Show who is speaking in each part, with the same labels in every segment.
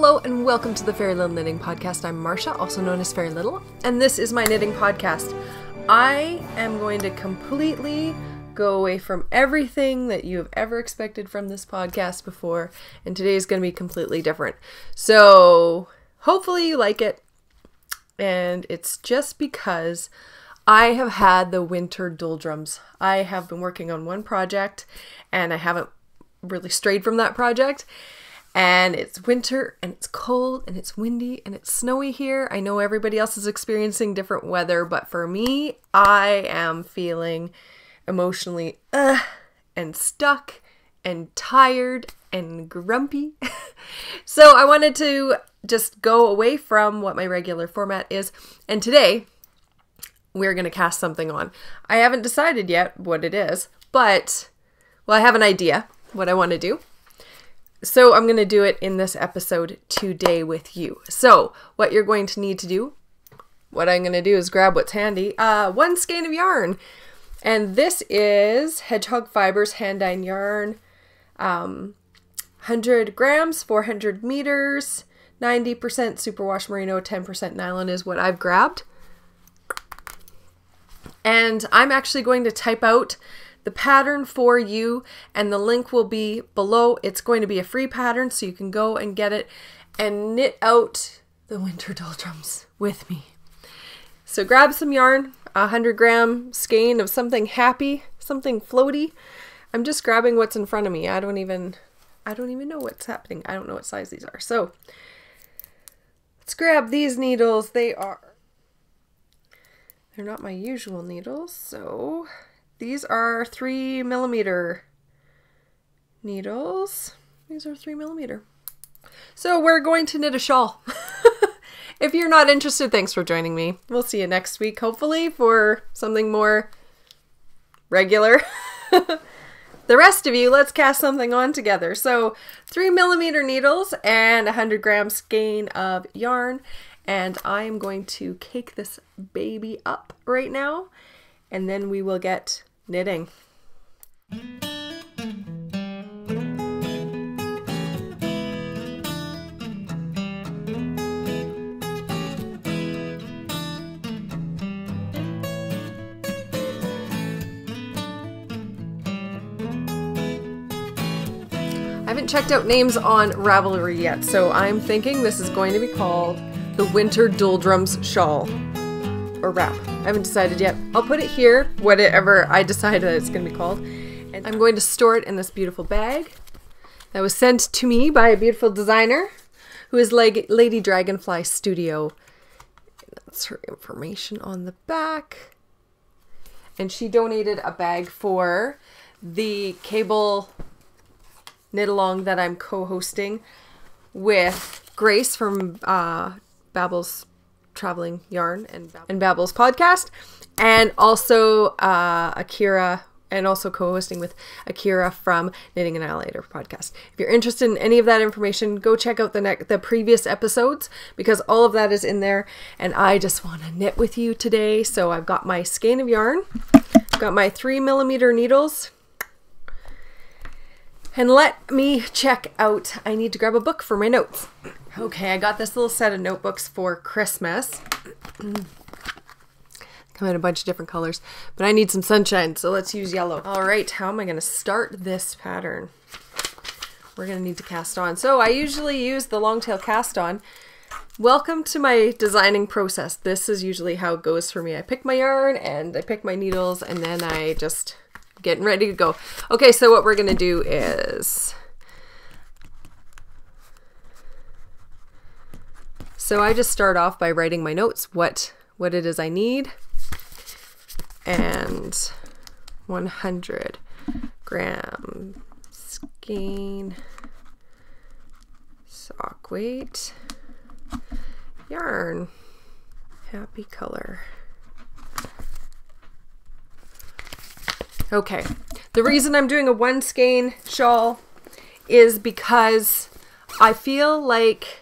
Speaker 1: Hello and welcome to the Fairy Little Knitting Podcast. I'm Marsha, also known as Fairy Little, and this is my knitting podcast. I am going to completely go away from everything that you have ever expected from this podcast before, and today is going to be completely different. So hopefully you like it, and it's just because I have had the winter doldrums. I have been working on one project, and I haven't really strayed from that project. And it's winter, and it's cold, and it's windy, and it's snowy here. I know everybody else is experiencing different weather, but for me, I am feeling emotionally and stuck and tired and grumpy. So I wanted to just go away from what my regular format is. And today, we're going to cast something on. I haven't decided yet what it is, but, well, I have an idea what I want to do. So I'm going to do it in this episode today with you. So what you're going to need to do, what I'm going to do is grab what's handy, one skein of yarn. And this is Hedgehog Fibers hand dyed yarn, 100 grams, 400 meters, 90% superwash merino, 10% nylon is what I've grabbed. And I'm actually going to type out the pattern for you, and the link will be below. It's going to be a free pattern, so you can go and get it and knit out the winter doldrums with me. So grab some yarn, a 100-gram skein of something happy, something floaty. I'm just grabbing what's in front of me. I don't even know what's happening. I don't know what size these are. So let's grab these needles. They're not my usual needles, so these are 3mm needles. These are 3mm. So we're going to knit a shawl. If you're not interested, thanks for joining me. We'll see you next week, hopefully, for something more regular. The rest of you, let's cast something on together. So 3mm needles and a 100-gram skein of yarn. And I'm going to cake this baby up right now, and then we will get knitting. I haven't checked out names on Ravelry yet, so I'm thinking this is going to be called the Winter Doldrums Shawl. Or wrap. I haven't decided yet. I'll put it here, whatever I decide that it's going to be called. And I'm going to store it in this beautiful bag that was sent to me by a beautiful designer who is Lady Dragonfly Studio. That's her information on the back. And she donated a bag for the cable knit along that I'm co-hosting with Grace from Babel's Traveling Yarn and Babel's podcast, and also Akira, and also co-hosting with Akira from Knitting Annihilator podcast. If you're interested in any of that information, go check out the previous episodes, because all of that is in there. And I just want to knit with you today. So I've got my skein of yarn, I've got my 3mm needles, and let me check out, I need to grab a book for my notes. Okay, I got this little set of notebooks for Christmas. Come in a bunch of different colors, but I need some sunshine, so let's use yellow. All right, how am I going to start this pattern? We're going to need to cast on. So I usually use the long tail cast on. Welcome to my designing process. This is usually how it goes for me. I pick my yarn and I pick my needles, and then I just getting ready to go. Okay, so what we're going to do is, so I just start off by writing my notes, what it is I need, and 100-gram skein, sock weight, yarn, happy color. Okay, the reason I'm doing a one skein shawl is because I feel like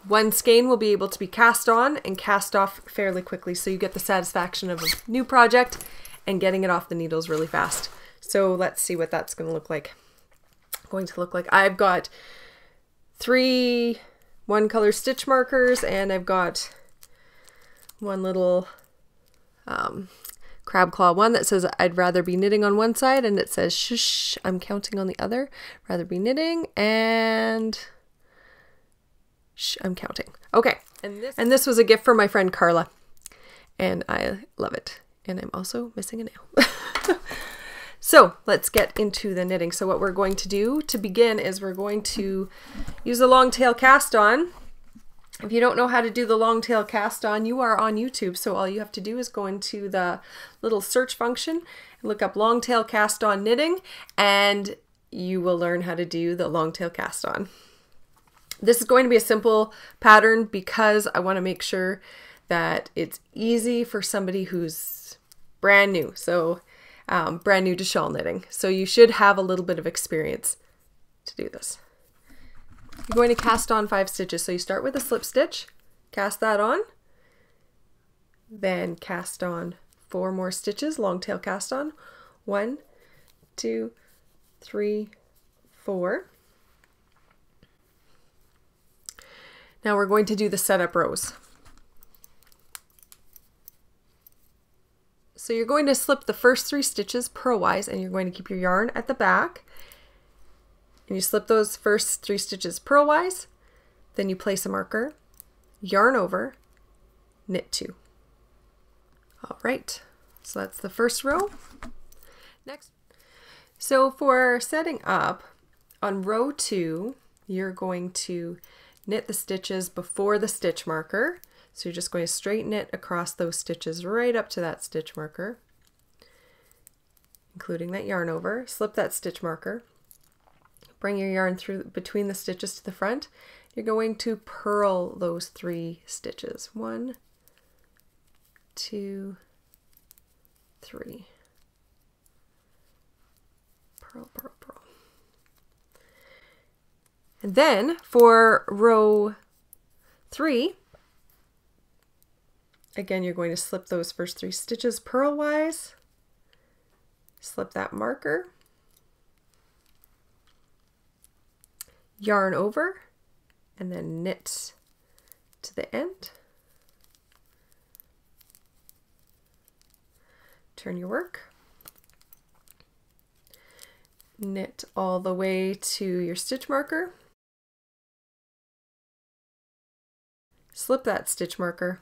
Speaker 1: one skein will be able to be cast on and cast off fairly quickly, so you get the satisfaction of a new project and getting it off the needles really fast. So let's see what that's going to look like. going to look like. I've got 3 one-color stitch markers, and I've got one little crab claw one that says I'd rather be knitting on one side, and it says shush, I'm counting on the other. Rather be knitting, and shh, I'm counting. Okay, and this was a gift from my friend Carla, and I love it. And I'm also missing a nail. So let's get into the knitting. So what we're going to do to begin is we're going to use a long tail cast on. If you don't know how to do the long tail cast on, you are on YouTube. So all you have to do is go into the little search function and look up long tail cast on knitting, and you will learn how to do the long tail cast on. This is going to be a simple pattern because I want to make sure that it's easy for somebody who's brand new. So brand new to shawl knitting. So you should have a little bit of experience to do this. You're going to cast on 5 stitches. So you start with a slip stitch, cast that on, then cast on 4 more stitches, long tail cast on. 1, 2, 3, 4. Now we're going to do the setup rows. So you're going to slip the first 3 stitches purlwise, and you're going to keep your yarn at the back. And you slip those first 3 stitches purlwise, then you place a marker, yarn over, knit 2. All right, so that's the first row. Next, so for setting up, on row 2, you're going to knit the stitches before the stitch marker. So you're just going to straight knit across those stitches right up to that stitch marker, including that yarn over. Slip that stitch marker, bring your yarn through between the stitches to the front. You're going to purl those 3 stitches. 1, 2, 3. Purl, purl, purl. And then for row 3, again, you're going to slip those first 3 stitches purlwise, slip that marker, yarn over, and then knit to the end. Turn your work. Knit all the way to your stitch marker. Slip that stitch marker.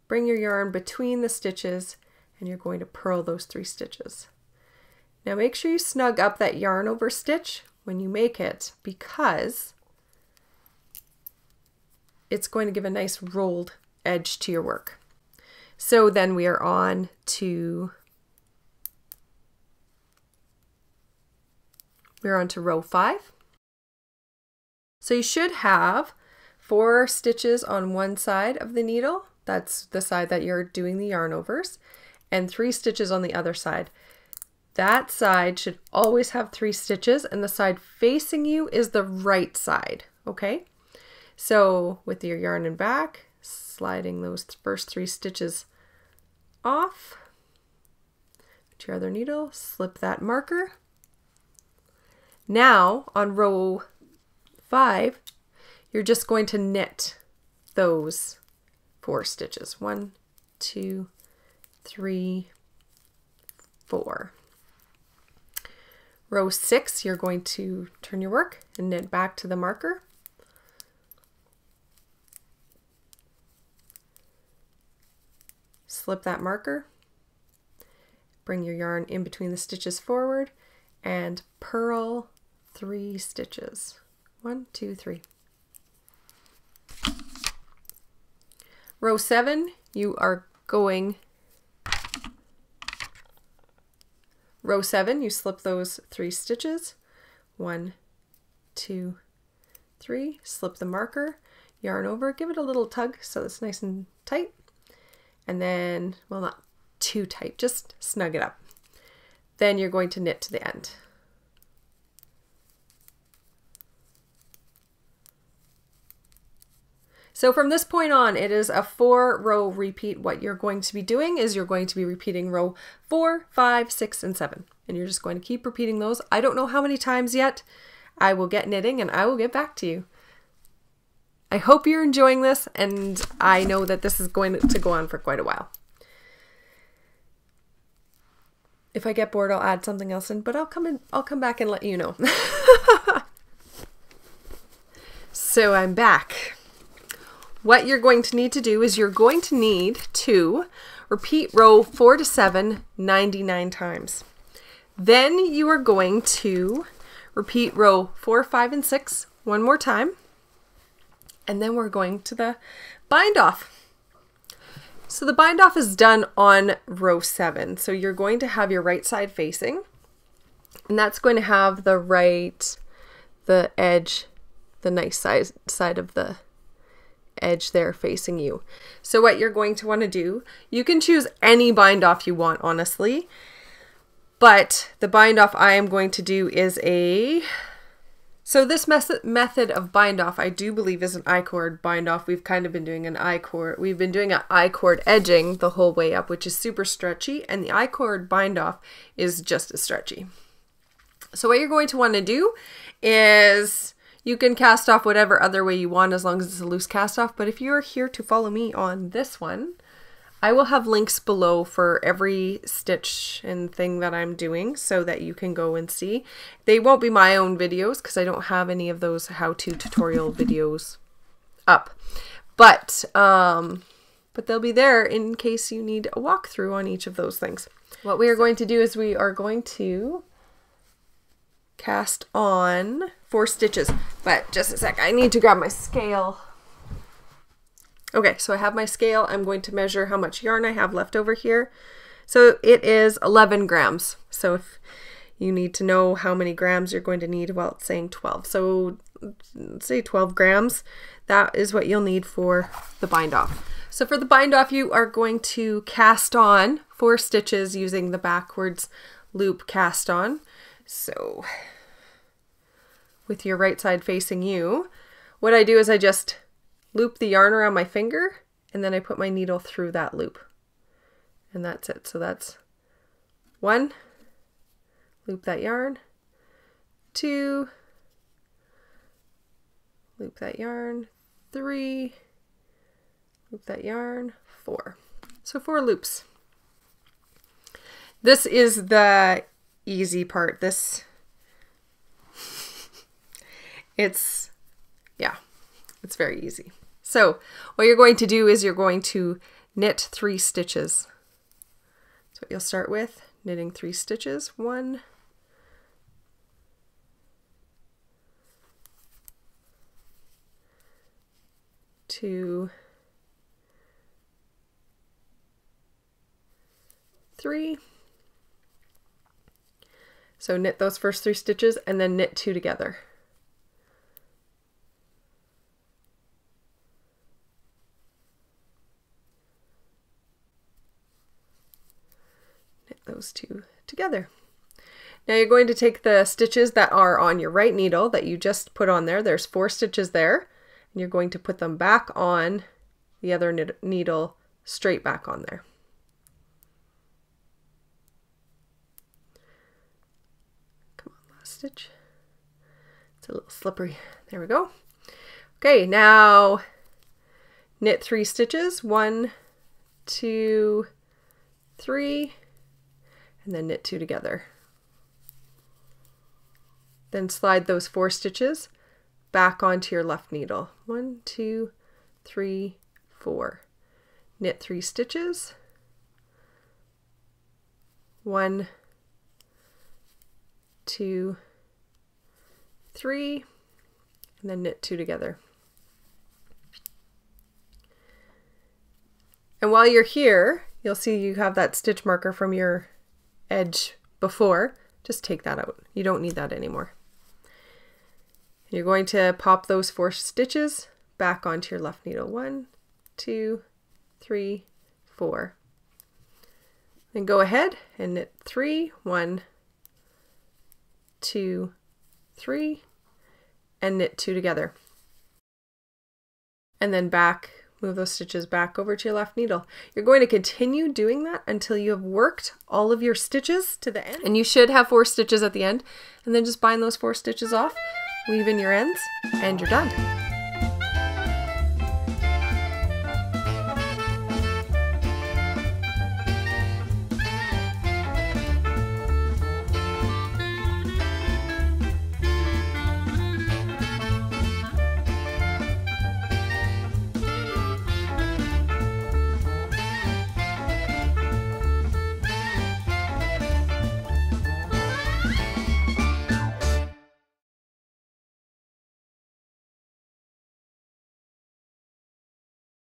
Speaker 1: Bring your yarn between the stitches, and you're going to purl those 3 stitches. Now make sure you snug up that yarn over stitch when you make it, because it's going to give a nice rolled edge to your work. So then we are on to row 5. So you should have 4 stitches on one side of the needle. That's the side that you're doing the yarn overs, and 3 stitches on the other side. That side should always have 3 stitches, and the side facing you is the right side, okay? So with your yarn in back, sliding those first 3 stitches off, put your other needle, slip that marker. Now on row 5, you're just going to knit those 4 stitches. 1, 2, 3, 4. Row 6, you're going to turn your work and knit back to the marker. Slip that marker. Bring your yarn in between the stitches forward and purl 3 stitches. 1, 2, 3. Row 7, you slip those 3 stitches. 1, 2, 3. Slip the marker, yarn over, give it a little tug so it's nice and tight. And then, well, not too tight, just snug it up. Then you're going to knit to the end. So from this point on, it is a 4-row repeat. What you're going to be doing is you're going to be repeating row 4, 5, 6, and 7. And you're just going to keep repeating those. I don't know how many times yet. I will get knitting and I will get back to you. I hope you're enjoying this, and I know that this is going to go on for quite a while. If I get bored, I'll add something else in, but I'll come back and let you know. So I'm back. What you're going to need to do is you're going to need to repeat row 4 to 7 99 times. Then you are going to repeat row 4, 5, and 6 one more time. And then we're going to the bind off. So the bind off is done on row 7. So you're going to have your right side facing, and that's going to have the edge, the nice side of the edge there facing you. So what you're going to want to do, you can choose any bind off you want, honestly, but the bind off I am going to do is so this method of bind off I do believe is an I-cord bind off. We've kind of been doing an I-cord. We've been doing an I-cord edging the whole way up, which is super stretchy, and the I-cord bind off is just as stretchy. So what you're going to want to do is you can cast off whatever other way you want as long as it's a loose cast off. But if you're here to follow me on this one, I will have links below for every stitch and thing that I'm doing so that you can go and see. They won't be my own videos because I don't have any of those how-to tutorial videos up. But they'll be there in case you need a walkthrough on each of those things. What we are going to do is we are going to cast on 4 stitches, but just a sec, I need to grab my scale. Okay, so I have my scale. I'm going to measure how much yarn I have left over here. So it is 11 grams. So if you need to know how many grams you're going to need, well, it's saying 12. So let's say 12 grams. That is what you'll need for the bind off. So for the bind off, you are going to cast on 4 stitches using the backwards loop cast on. So with your right side facing you, what I do is I just loop the yarn around my finger and then I put my needle through that loop. And that's it. So that's 1, loop that yarn, 2, loop that yarn, 3, loop that yarn, 4. So 4 loops. This is the easy part. It's very easy. So what you're going to do is you're going to knit 3 stitches. That's what you'll start with, knitting 3 stitches. 1, 2, 3. So knit those first 3 stitches and then knit 2 together. Those 2 together. Now you're going to take the stitches that are on your right needle that you just put on there. There's 4 stitches there, and you're going to put them back on the other needle, straight back on there. Come on, last stitch. It's a little slippery. There we go. Okay, now knit 3 stitches. 1, 2, 3. And then knit 2 together. Then slide those 4 stitches back onto your left needle. 1, 2, 3, 4. Knit 3 stitches. 1, 2, 3, and then knit 2 together. And while you're here, you'll see you have that stitch marker from your edge before. Just take that out. You don't need that anymore. You're going to pop those 4 stitches back onto your left needle. 1, 2, 3, 4. Then go ahead and knit 3, 1, 2, 3, and knit 2 together. and then back, move those stitches back over to your left needle. You're going to continue doing that until you have worked all of your stitches to the end. And you should have 4 stitches at the end. And then just bind those 4 stitches off, weave in your ends, and you're done.